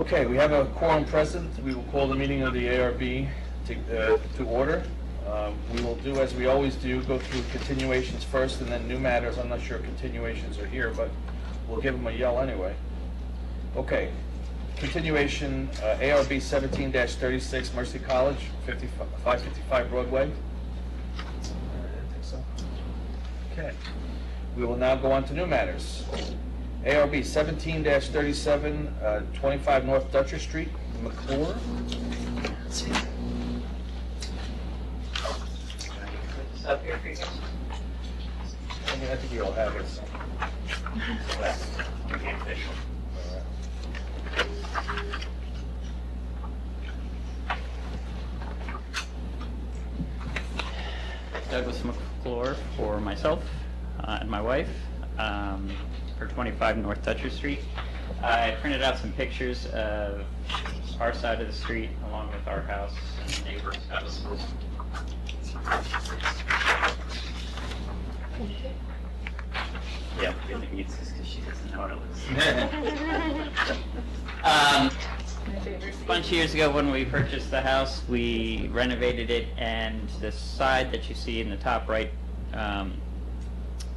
Okay, we have a quorum present. We will call the meeting of the ARB to order. We will do as we always do, go through continuations first and then new matters. I'm not sure continuations are here, but we'll give them a yell anyway. Okay, continuation ARB 17-36 Mercy College, 555 Broadway. I didn't think so. Okay, we will now go on to new matters. ARB 17-37, 25 North Dutcher Street, McClure. Let's see. Up here for you guys. I think we all have it. So. That's the official. Douglas McClure for myself and my wife for 25 North Dutcher Street. I printed out some pictures of our side of the street along with our house and neighbor's house. Yeah, really needs this because she doesn't know what it looks A bunch of years ago when we purchased the house, we renovated it, and the side that you see in the top right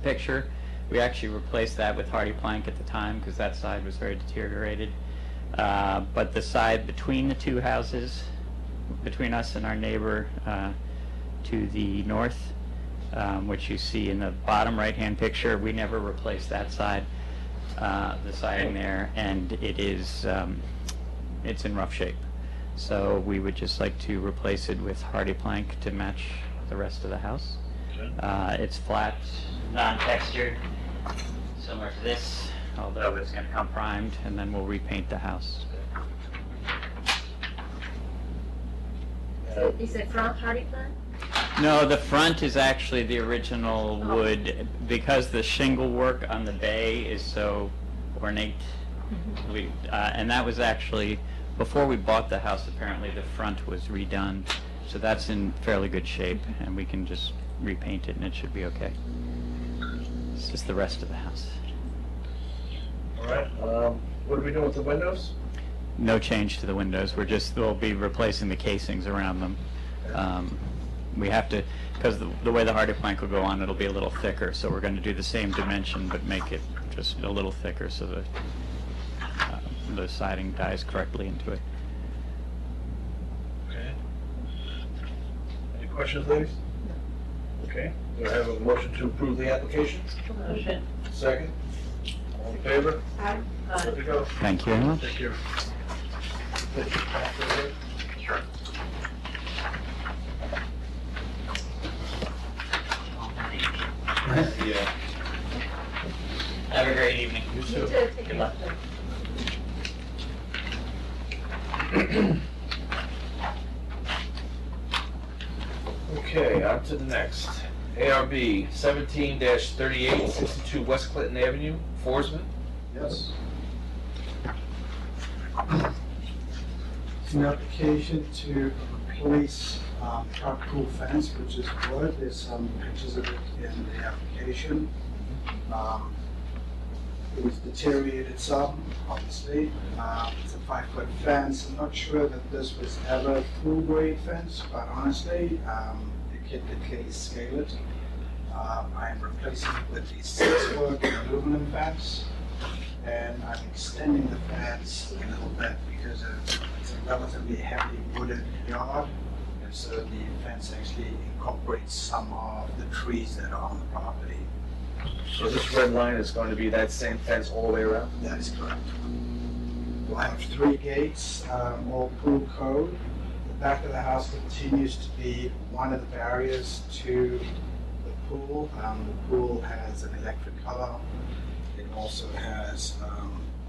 picture, we actually replaced that with hardy plank at the time because that side was very deteriorated. But the side between the two houses, between us and our neighbor to the north, which you see in the bottom right-hand picture, we never replaced that side, the siding there, and it is it's in rough shape. So we would just like to replace it with hardy plank to match the rest of the house. It's flat, non-textured, similar to this, although it's going to come primed, and then we'll repaint the house. So is it front hardy plank? No, the front is actually the original wood. Because the shingle work on the bay is so ornate, and that was actually, before we bought the house, apparently the front was redone. So that's in fairly good shape, and we can just repaint it and it should be okay. It's just the rest of the house. All right. What are we doing with the windows? No change to the windows. We'll be replacing the casings around them. We have to, because the way the hardy plank will go on, it'll be a little thicker, so we're going to do the same dimension but make it just a little thicker so the siding dies correctly into it. Okay. Any questions, ladies? Okay. Do I have a motion to approve the application? Motion. Second. All in favor? Aye. Good to go. Thank you very much. Thank you. Sure. Yeah. Have a great evening. You You too. too. Take Good care. luck. Okay, on to the next. ARB 17-38, 62 West Clinton Avenue, Forsman. Yes. It's an application to replace tropical fence, which is wood. There's some pictures of it in the application. It was deteriorated some, obviously. It's a 5-foot fence. I'm not sure that this was ever a full grade fence, but honestly, the kid did clearly scale it. I am replacing it with a 6-foot aluminum fence, and I'm extending the fence a little bit because it's a relatively heavily wooded yard, and so the fence actually incorporates some of the trees that are on the property. So this red line is going to be that same fence all the way around? That is correct. We'll have 3 gates, all pool code. The back of the house continues to be one of the barriers to the pool. The pool has an electric color. It also has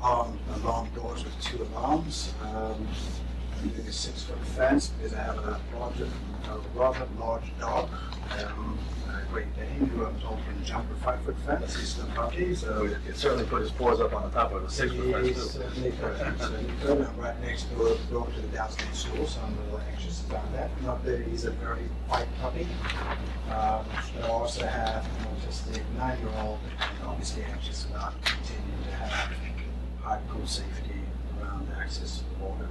alarm doors with 2 alarms. I'm doing a 6-foot fence because I have a rather large dog, a Great Dane, who I'm told can jump a 5-foot fence. He's still puppy, so He could certainly put his paws up on the top of a 6-foot fence he too. certainly could. So he could. I'm right next door to the downstairs school, so I'm a little anxious about that. Not that he's a very white puppy. But I also have an autistic 9-year-old, and obviously anxious about continuing to have high pool safety around the access for him.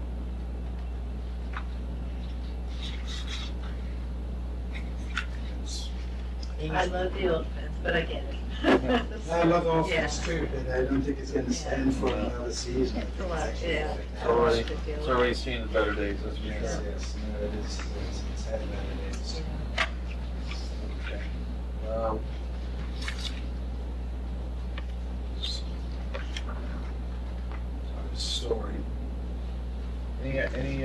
It's- I love the old fence, but I get it. I love the old Yeah. fence too, but I don't think it's gonna stand for Yeah. another season. It's a lot, yeah. It's already seen better days, that's for Yes, sure. yes, no, it is, it's had better days. Okay. Story. Any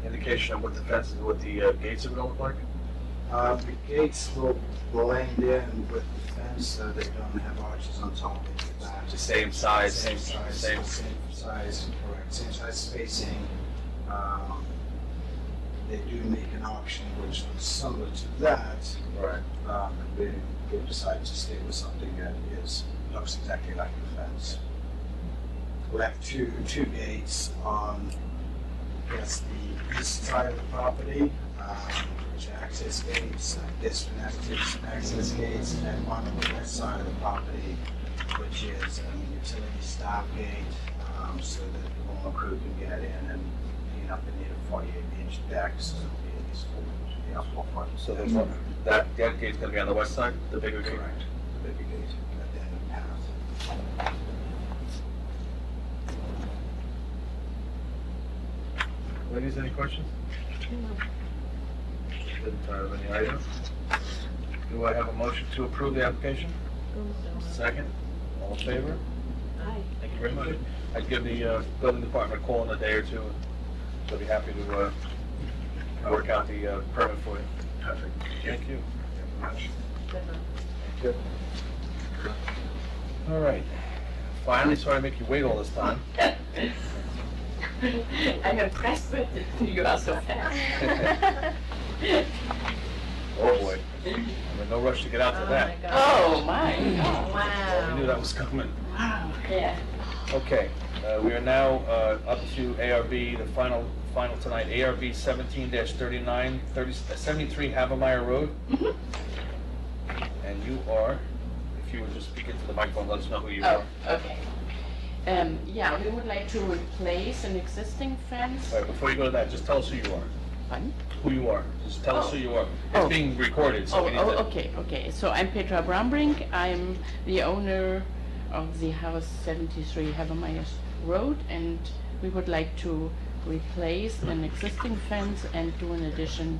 indication of what the fence, what the gates are gonna look like? The gates will blend in with the fence, so they don't have arches on top of that. The same size? Same size, Same. same size, correct, same size spacing. They do make an option which was similar to that, Right. but they decided to stay with something that looks exactly like the fence. We have two gates on, I guess, the east side of the property, which are access gates, this one access gates, and one on the west side of the property, which is a utility stop gate, so that the lawn crew can get in and clean up and need a 48-inch deck, so it'll be at least 4 feet off front. So there's one, that gate's gonna be on the west side, the bigger gate? Correct, the bigger gate at the end of the path. Ladies, any questions? Didn't have any items? Do I have a motion to approve the application? Second? All in favor? Aye. Thank you very much. I'd give the building department a call in a day or two. They'll be happy to work out the permit for you. Perfect. Thank you. Much. Good one. All right. Finally, sorry to make you wait all this time. I'm impressed with it. You are so fast. Oh, boy. I'm in no rush to get out to that. Oh, my. We knew Wow. that was coming. Wow. Yeah. Okay, we are now up to ARB, the final tonight, ARB 17-39, 73 Havemeyer Road. And you are, if you would just speak into the microphone, let us know who you Oh, are. okay. Yeah, we would like to replace an existing fence. All right, before you go to that, just tell us who you are. Pardon? Who you are. Just tell us Oh. who you are. Oh. It's being recorded, so we need to... Okay. So I'm Petra Brambrink. I'm the owner of the house 73 Havemeyer Road, and we would like to replace an existing fence and do an addition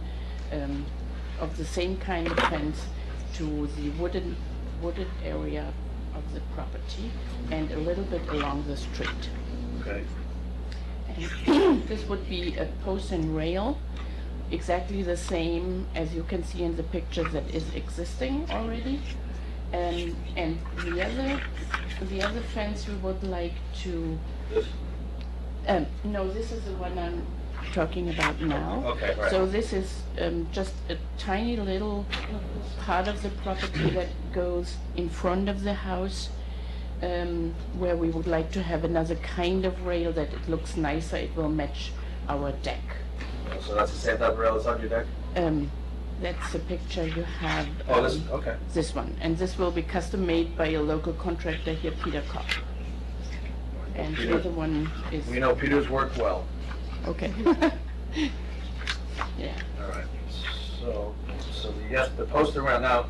of the same kind of fence to the wooded area of the property and a little bit along the street. Okay. And this would be a post and rail, exactly the same as you can see in the picture that is existing already. And the other fence we would like to, This? no, this is the one I'm talking about now. Okay, right. So this is just a tiny little part of the property that goes in front of the house, where we would like to have another kind of rail that it looks nicer, it will match our deck. So that's the same type of rail that's on your deck? That's the picture you have. Oh, this, okay. This one, and this will be custom made by a local contractor here, Peter Kopp. And the Peter. other one is, We know Peter's work well. okay. Yeah, All right, so yes, the post and rail, now,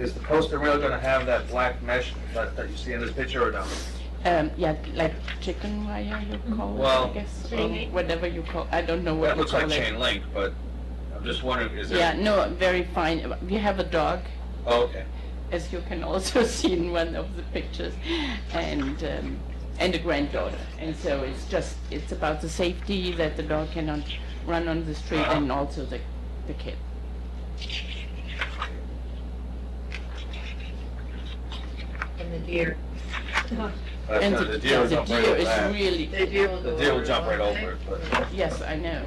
is the post and rail gonna have that black mesh that you see in this picture or no? yeah, like chicken wire you call it, Well, I guess, or whatever you call, I don't know what That you looks call like it. chain link, but I'm just wondering, is there? Yeah, no, very fine. We have a dog, Oh, okay, as you can also see in one of the pictures, and a granddaughter. And so it's about the safety that the dog cannot run on the street and also the kid. And the deer. And the deer will the jump right deer over is that. really, The deer will The go deer will over jump right it, over it, but yes, I know.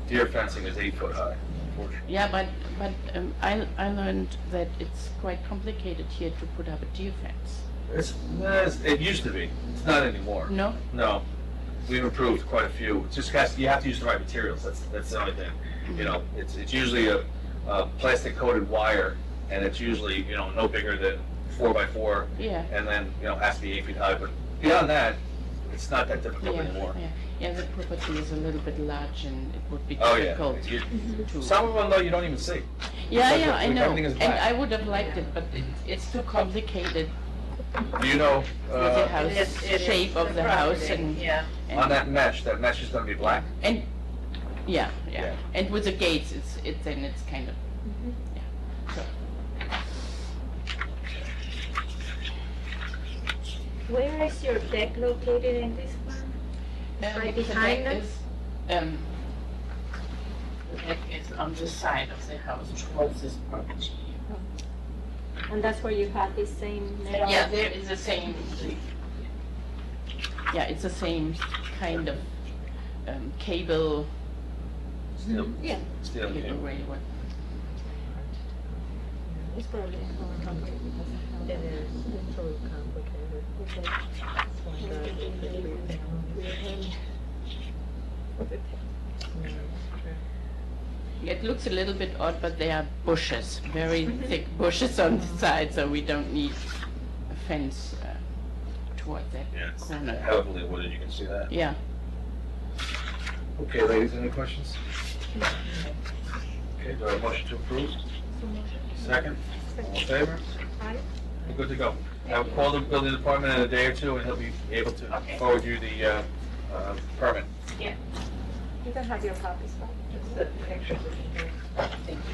deer fencing is 8 foot high, unfortunately. Yeah, but I learned that it's quite complicated here to put up a deer fence. It used to be, it's not anymore. No? No, we've improved quite a few. It just you have to use the right materials, that's the only thing. You know, it's usually a plastic coated wire, and it's usually, no bigger than 4 by 4. Yeah. And then, has to be 8 feet high, but beyond that, it's not that difficult Yeah, anymore. yeah, the property is a little bit large and it would be Oh, yeah. difficult You- to. Some of them, though, you don't even see. Yeah, Because yeah, I know, everything is and black. I would have liked it, but it's too complicated Do you know, with the house, It is shape of the house property, and. Yeah. on that mesh is gonna be black? And, yeah, Yeah. yeah, and with the gates, it's kind of, yeah, so. Where is your deck located in this one? Right The behind deck us? is, the deck is on the side of the house towards this property. And that's where you have the same metal? Yeah, there is the same, yeah, it's the same kind of cable. Steel, Yeah. steel cable cable. railway. It's probably more complicated because of It is, it's so complicated. It looks a little bit odd, but there are bushes, very thick bushes on the side, so we don't need a fence toward that Yeah, it's corner. heavily wooded, you can see that. Yeah. Okay, ladies, any questions? Okay, do I have a motion to approve? Second? All in favor? Aye. We're good to go. I will call the building department in a day or two, and he'll be able to forward you the permit. You can have your copies back. It's the pictures of the Thank you.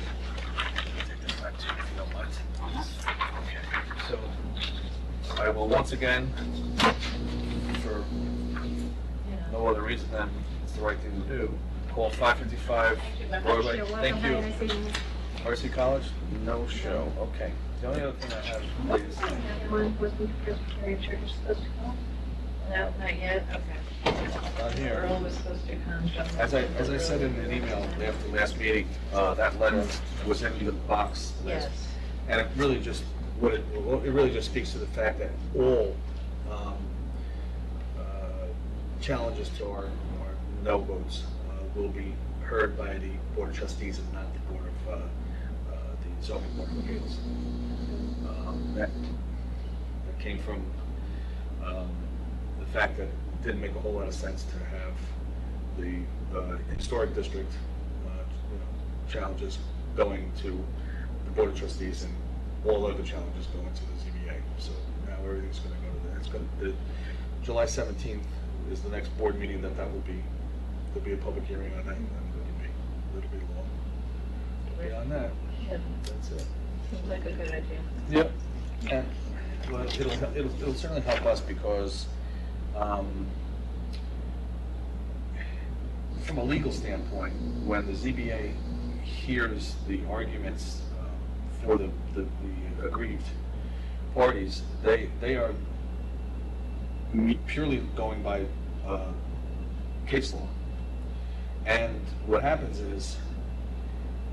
Take this back to you if you don't mind. Okay, so I will once again, for no other reason than it's the right thing to do, call 555 Broadway. You're welcome. Thank Have a you. nice evening. RC College? No show, okay. The only other thing I have is, One was the Presbyterian Church supposed to come? No, not yet, okay. on here. Earl was supposed to come. As I said in an email after last meeting, that letter was in the box last. Yes. And it really just, it really just speaks to the fact that all challenges to our no votes will be heard by the Board of Trustees and not the Board of, the zoning board of appeals. That came from the fact that it didn't make a whole lot of sense to have the historic district challenges going to the Board of Trustees and all other challenges going to the ZBA. So now everything's going to go to that. It's going to, July 17th is the next board meeting that will be, there'll be a public hearing on that, and it'll be long. Beyond that, Yeah, that's it. seems like a good idea. Yep. And, well, it'll certainly help us because, from a legal standpoint, when the ZBA hears the arguments for the aggrieved parties, they are purely going by case law. And what happens is,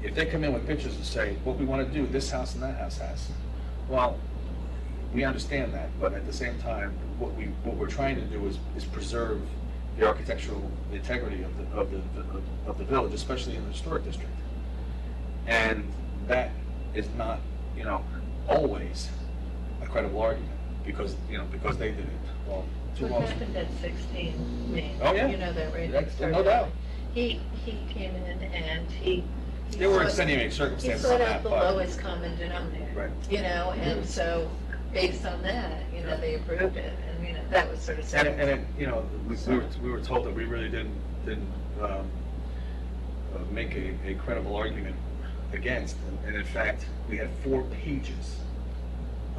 if they come in with pictures and say, what we want to do, this house and that house has, well, we understand that, but at the same time, what we're trying to do is preserve the architectural integrity of the village, especially in the historic district. And that is not, always a credible argument, because they did it. Well, too What long. happened at 16 Main? Oh, yeah. You know that, right? That's- no doubt. He came in and he. There were sought- extenuating He circumstances sought on out that, the but. lowest common denominator. Right. And so, based on that, they approved it, and, that was sort of set. And it, we were told that we really didn't make a credible argument against, and in fact, we had 4 pages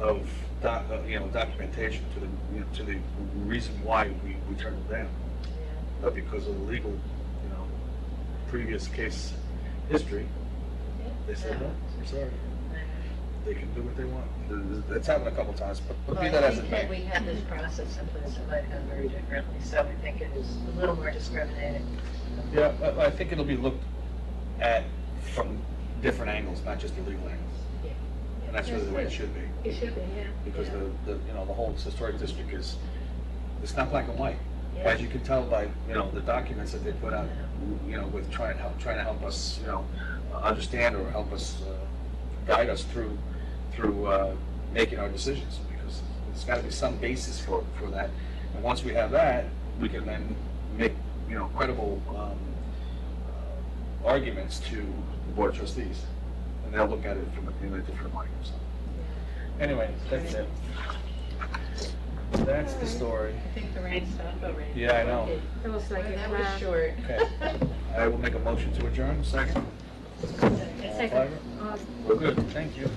of documentation to the reason why we turned it down. But because of the legal, previous case history, they said, no, we're sorry. They can do what they want. It's happened a couple times, but be that as it Had we may. had this process in place, it might have gone very differently, so I think it is a little more discriminating. Yeah, I think it'll be looked at from different angles, not just the legal angles. Yeah. And that's really the way it should be. It should be, yeah. Because Yeah. the whole historic district it's not black and white. Yeah. As you can tell by, the documents that they put out, with trying to help us, understand or help us, guide us through making our decisions, because there's gotta be some basis for that. And once we have that, we can then make, credible arguments to the Board of Trustees. And they'll look at it in a different light, so. Anyway, that's it. That's the story. I think the rain stopped already. Yeah, I know. It was like a That was cloud. short. Okay. I will make a motion to adjourn, second. All in Second. favor? We're good, thank you.